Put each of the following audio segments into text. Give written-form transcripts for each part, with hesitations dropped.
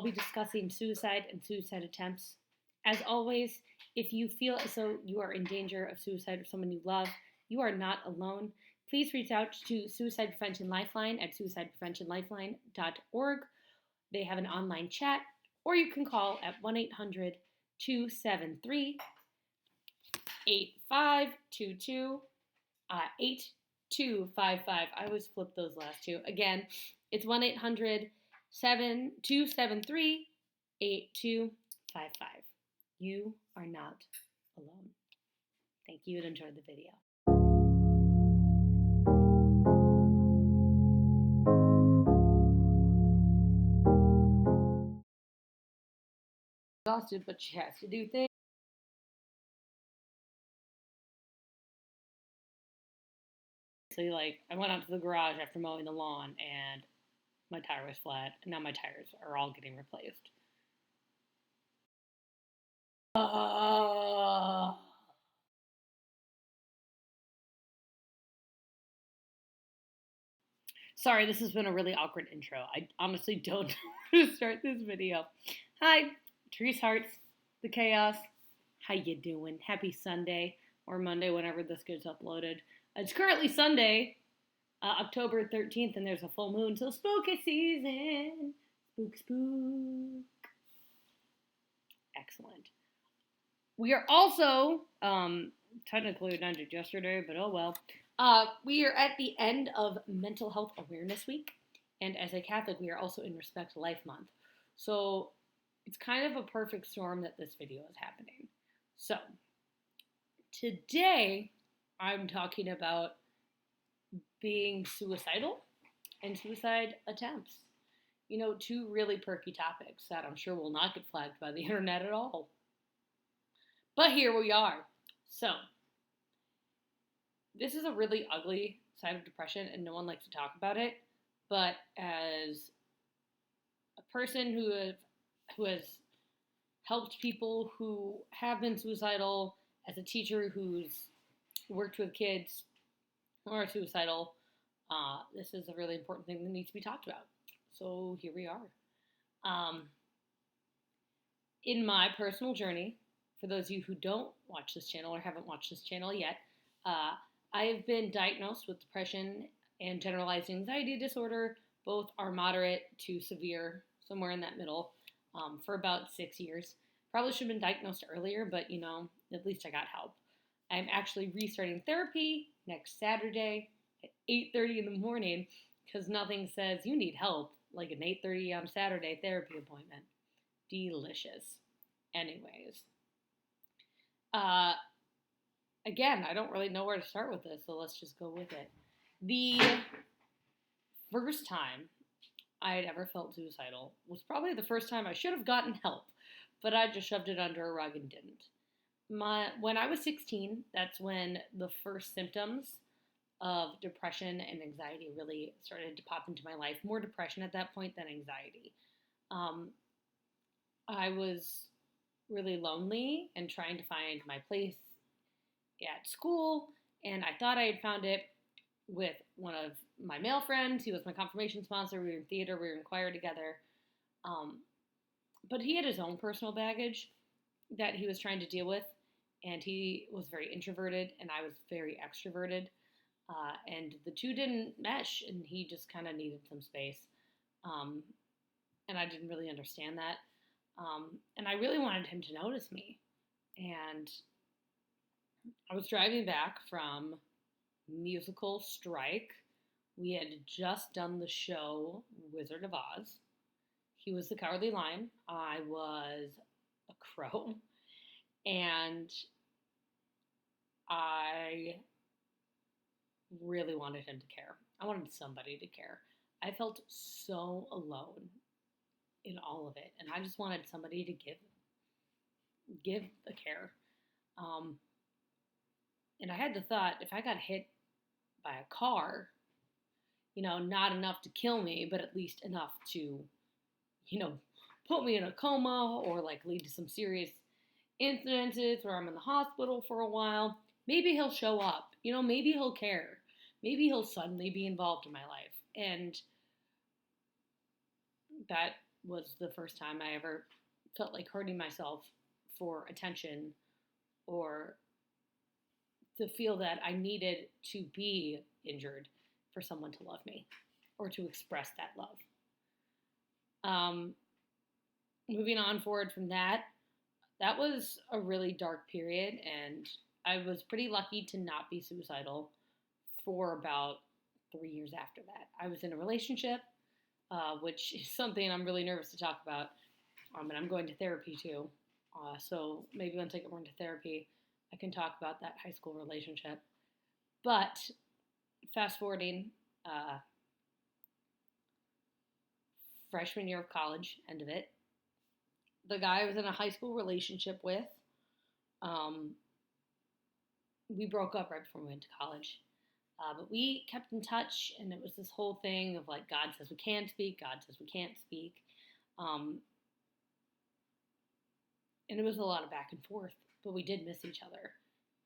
be discussing suicide and suicide attempts. As always, if you feel as though you are in danger of suicide or someone you love, you are not alone. Please reach out to Suicide Prevention Lifeline at suicidepreventionlifeline.org. They have an online chat, or you can call at 1 800 273 8522 8255. I always flip those last two. Again, it's 1 800 273 8255. You are not alone. Thank you and enjoy the video. Exhausted, but she has to do things. So, like, I went out to the garage after mowing the lawn and my tire was flat, and now my tires are all getting replaced. Sorry, this has been a really awkward intro. I honestly don't know where to start this video. Hi, Trees Hearts, the Chaos. How you doing? Happy Sunday or Monday, whenever this gets uploaded. It's currently Sunday, October 13th, and there's a full moon, so spooky season. Spook. Excellent. We are also, technically it ended yesterday, but oh well. We are at the end of Mental Health Awareness Week, and as a Catholic, we are also in Respect Life Month. So it's kind of a perfect storm that this video is happening. So today, I'm talking about being suicidal and suicide attempts. You know, two really perky topics that I'm sure will not get flagged by the internet at all. But here we are. So, this is a really ugly side of depression and no one likes to talk about it. But as a person who has helped people who have been suicidal, as a teacher who's worked with kids who are suicidal, this is a really important thing that needs to be talked about. So here we are. In my personal journey, for those of you who don't watch this channel or haven't watched this channel yet, I have been diagnosed with depression and generalized anxiety disorder. Both are moderate to severe, somewhere in that middle, for about 6 years. Probably should have been diagnosed earlier, but you know, at least I got help. I'm actually restarting therapy next Saturday at 8:30 in the morning because nothing says you need help like an 8:30 on Saturday therapy appointment. Delicious. Anyways. Again, I don't really know where to start with this, so let's just go with it. The first time I had ever felt suicidal was probably the first time I should have gotten help, but I just shoved it under a rug and didn't. When I was 16, that's when the first symptoms of depression and anxiety really started to pop into my life. More depression at that point than anxiety. I was really lonely and trying to find my place at school, and I thought I had found it with one of my male friends. He was my confirmation sponsor. We were in theater. We were in choir together. But he had his own personal baggage that he was trying to deal with, and he was very introverted, and I was very extroverted, and the two didn't mesh, and he just kind of needed some space, and I didn't really understand that, and I really wanted him to notice me, and I was driving back from musical Strike. We had just done the show Wizard of Oz. He was the Cowardly Lion. I was a crow. And I really wanted him to care. I wanted somebody to care. I felt so alone in all of it. And I just wanted somebody to give the care. And I had the thought, if I got hit by a car, you know, not enough to kill me, but at least enough to, you know, put me in a coma or like lead to some serious incidences where I'm in the hospital for a while, maybe he'll show up. You know, maybe he'll care. Maybe he'll suddenly be involved in my life. And that was the first time I ever felt like hurting myself for attention or to feel that I needed to be injured for someone to love me or to express that love. Um, Moving on forward from that, that was a really dark period, and I was pretty lucky to not be suicidal for about 3 years after that. I was in a relationship, which is something I'm really nervous to talk about, and I'm going to therapy too. So maybe once I get more into therapy, I can talk about that high school relationship. But fast forwarding, freshman year of college, end of it, the guy I was in a high school relationship with, um, we broke up right before we went to college. But we kept in touch, and it was this whole thing of like, God says we can speak, God says we can't speak. And it was a lot of back and forth, but we did miss each other.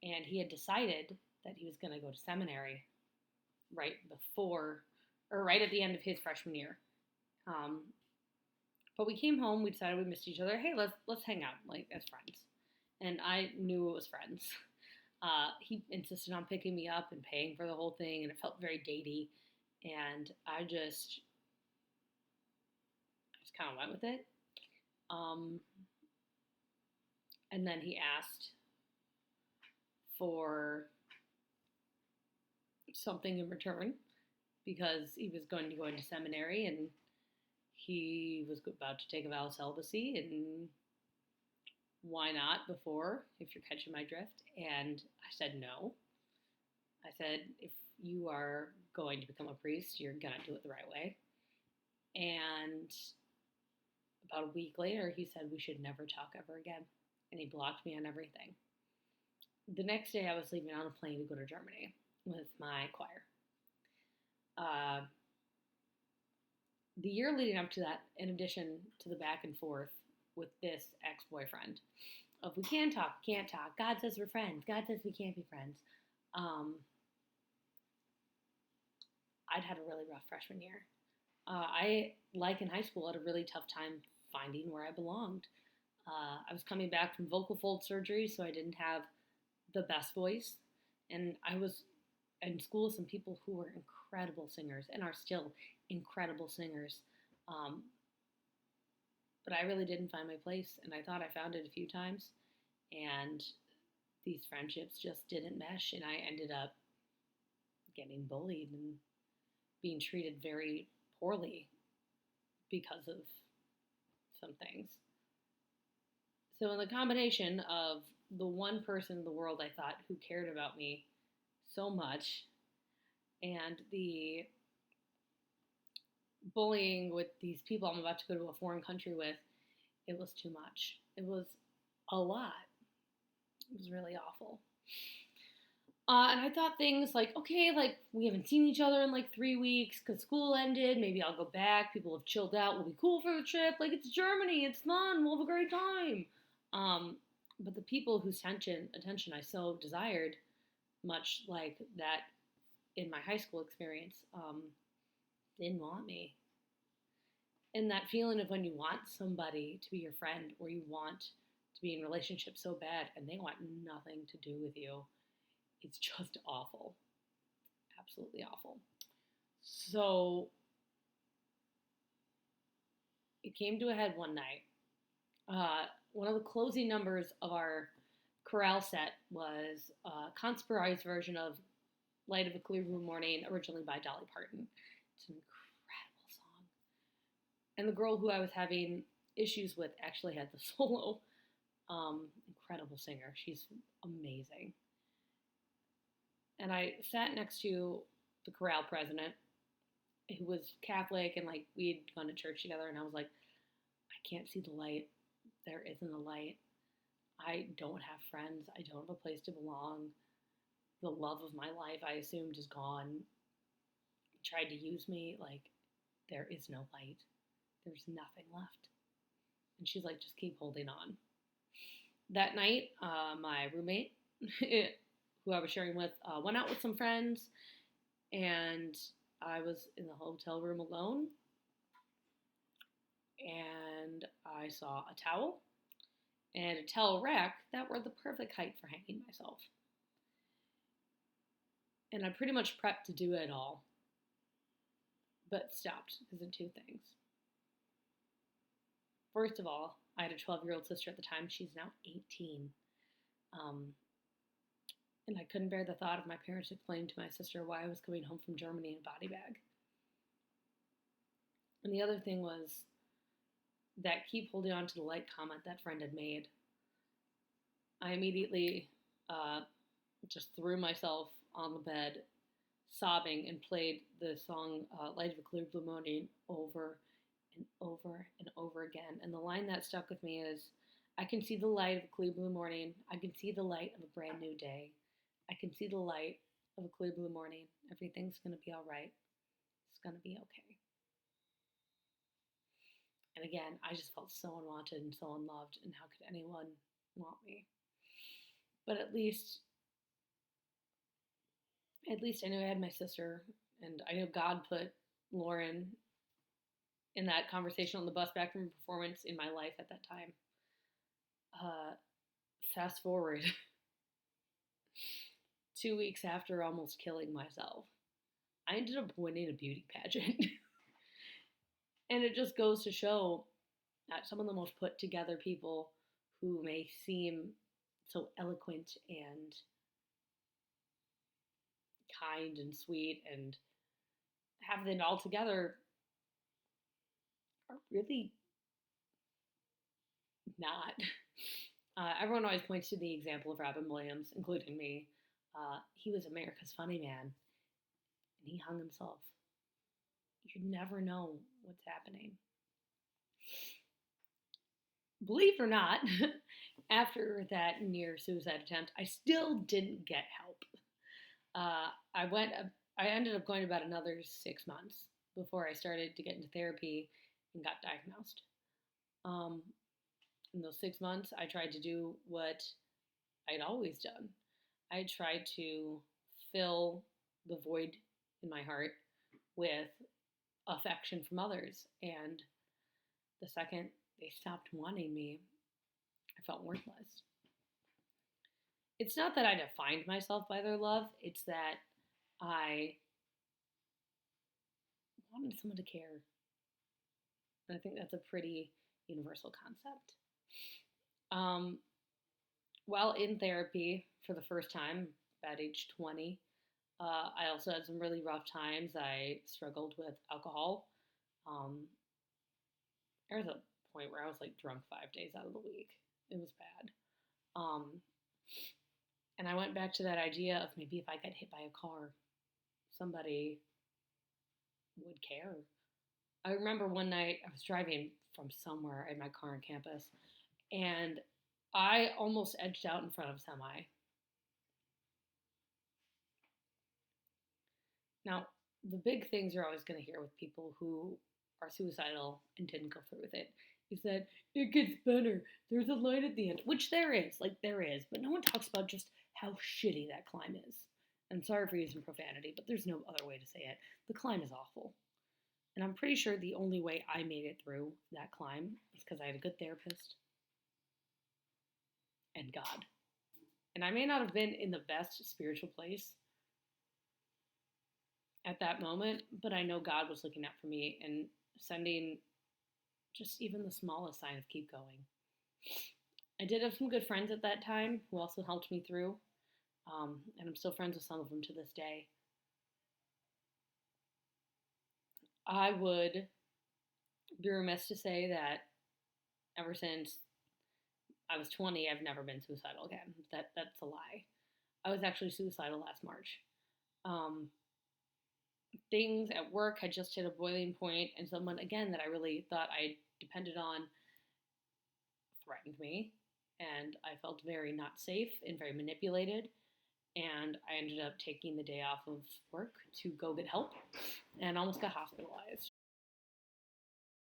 And he had decided that he was going to go to seminary right before, or right at the end of his freshman year. But we came home, we decided we missed each other. Hey, let's hang out, like, as friends. And I knew it was friends. He insisted on picking me up and paying for the whole thing, and it felt very datey. And I just kind of went with it. And then he asked for something in return because he was going to go into seminary and he was about to take a vow of celibacy, and why not before, if you're catching my drift? And I said no. I said, if you are going to become a priest, you're going to do it the right way. And about a week later, he said we should never talk ever again. And he blocked me on everything. The next day, I was leaving on a plane to go to Germany with my choir. The year leading up to that, in addition to the back and forth with this ex-boyfriend, of we can talk, can't talk, God says we're friends, God says we can't be friends, I'd had a really rough freshman year. I, like in high school, had a really tough time finding where I belonged. I was coming back from vocal fold surgery, so I didn't have the best voice. And I was in school with some people who were incredible singers and are still incredible singers. But I really didn't find my place, and I thought I found it a few times. And these friendships just didn't mesh, and I ended up getting bullied and being treated very poorly because of some things. So in the combination of the one person in the world I thought who cared about me so much and the bullying with these people I'm about to go to a foreign country with, it was too much. It was a lot. It was really awful. And I thought things like, okay, like, we haven't seen each other in like 3 weeks because school ended. Maybe I'll go back. People have chilled out. We'll be cool for the trip. Like, it's Germany. It's fun. We'll have a great time. But the people whose attention I so desired, much like that in my high school experience, didn't want me. And that feeling of when you want somebody to be your friend or you want to be in a relationship so bad and they want nothing to do with you, it's just awful. Absolutely awful. So it came to a head one night. One of the closing numbers of our chorale set was a conspirized version of Light of a Clear Blue Morning, originally by Dolly Parton. It's an incredible song. And the girl who I was having issues with actually had the solo. Incredible singer. She's amazing. And I sat next to the chorale president, who was Catholic, and like we had gone to church together, and I was like, I can't see the light. There isn't a light. I don't have friends. I don't have a place to belong. The love of my life, I assumed, is gone. Tried to use me. Like, there is no light. There's nothing left. And she's like, just keep holding on. That night, my roommate, who I was sharing with, went out with some friends, and I was in the hotel room alone. I saw a towel and a towel rack that were the perfect height for hanging myself. And I pretty much prepped to do it all, but stopped because of two things. First of all, I had a 12-year-old sister at the time. She's now 18. And I couldn't bear the thought of my parents explaining to my sister why I was coming home from Germany in a body bag. And the other thing was that keep holding on to the light comment that friend had made. I immediately just threw myself on the bed, sobbing, and played the song Light of a Clear Blue Morning over and over and over again. And the line that stuck with me is, I can see the light of a clear blue morning. I can see the light of a brand new day. I can see the light of a clear blue morning. Everything's going to be all right. It's going to be okay. And again, I just felt so unwanted and so unloved, and how could anyone want me? But at least I knew I had my sister, and I knew God put Lauren in that conversation on the bus back from a performance in my life at that time. Fast forward 2 weeks after almost killing myself, I ended up winning a beauty pageant. And it just goes to show that some of the most put together people who may seem so eloquent and kind and sweet and have it all together are really not. Everyone always points to the example of Robin Williams, including me. He was America's funny man, and he hung himself. You never know what's happening. Believe it or not, after that near suicide attempt, I still didn't get help. I ended up going about another 6 months before I started to get into therapy and got diagnosed. In those 6 months, I tried to do what I'd always done. I tried to fill the void in my heart with affection from others. And the second they stopped wanting me, I felt worthless. It's not that I defined myself by their love, it's that I wanted someone to care. And I think that's a pretty universal concept. While in therapy for the first time, about age 20, I also had some really rough times. I struggled with alcohol. There was a point where I was like drunk 5 days out of the week. It was bad. And I went back to that idea of maybe if I got hit by a car, somebody would care. I remember one night I was driving from somewhere in my car on campus, and I almost edged out in front of a semi. Now, the big things you're always going to hear with people who are suicidal and didn't go through with it is that it gets better. There's a light at the end, which there is, but no one talks about just how shitty that climb is. I'm sorry for using profanity, but there's no other way to say it. The climb is awful. And I'm pretty sure the only way I made it through that climb is because I had a good therapist and God. And I may not have been in the best spiritual place at that moment, but I know God was looking out for me and sending just even the smallest sign of keep going. I did have some good friends at that time who also helped me through, and I'm still friends with some of them to this day. I would be remiss to say that ever since I was 20, I've never been suicidal again. That's a lie. I was actually suicidal last March. Things at work had just hit a boiling point, and someone, again, that I really thought I depended on threatened me, and I felt very not safe and very manipulated, and I ended up taking the day off of work to go get help and almost got hospitalized.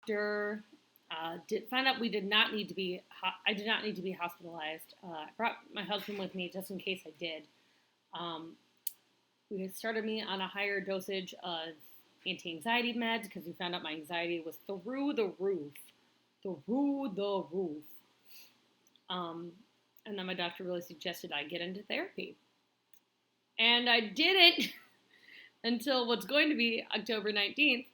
Doctor did find out I did not need to be hospitalized. I brought my husband with me just in case I did. We started me on a higher dosage of anti-anxiety meds because we found out my anxiety was through the roof through the roof. And then my doctor really suggested I get into therapy. And I didn't until what's going to be October 19th.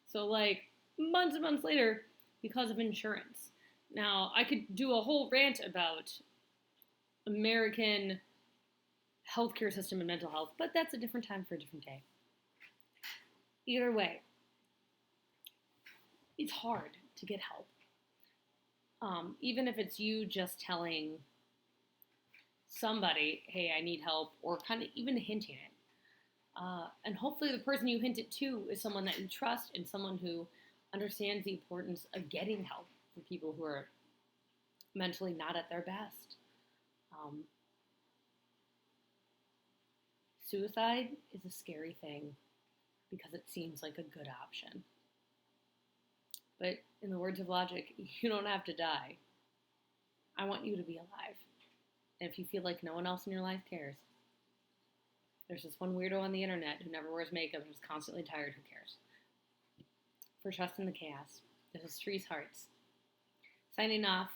So, like, months and months later, because of insurance. Now, I could do a whole rant about American healthcare system and mental health, but that's a different time for a different day. Either way, it's hard to get help. Even if it's you just telling somebody, hey, I need help, or kind of even hinting it. And hopefully the person you hint it to is someone that you trust and someone who understands the importance of getting help for people who are mentally not at their best. Suicide is a scary thing because it seems like a good option. But in the words of logic, you don't have to die. I want you to be alive. And if you feel like no one else in your life cares, there's this one weirdo on the internet who never wears makeup and is constantly tired. Who cares? For Trust in the Chaos, this is Tree's Hearts. Signing off.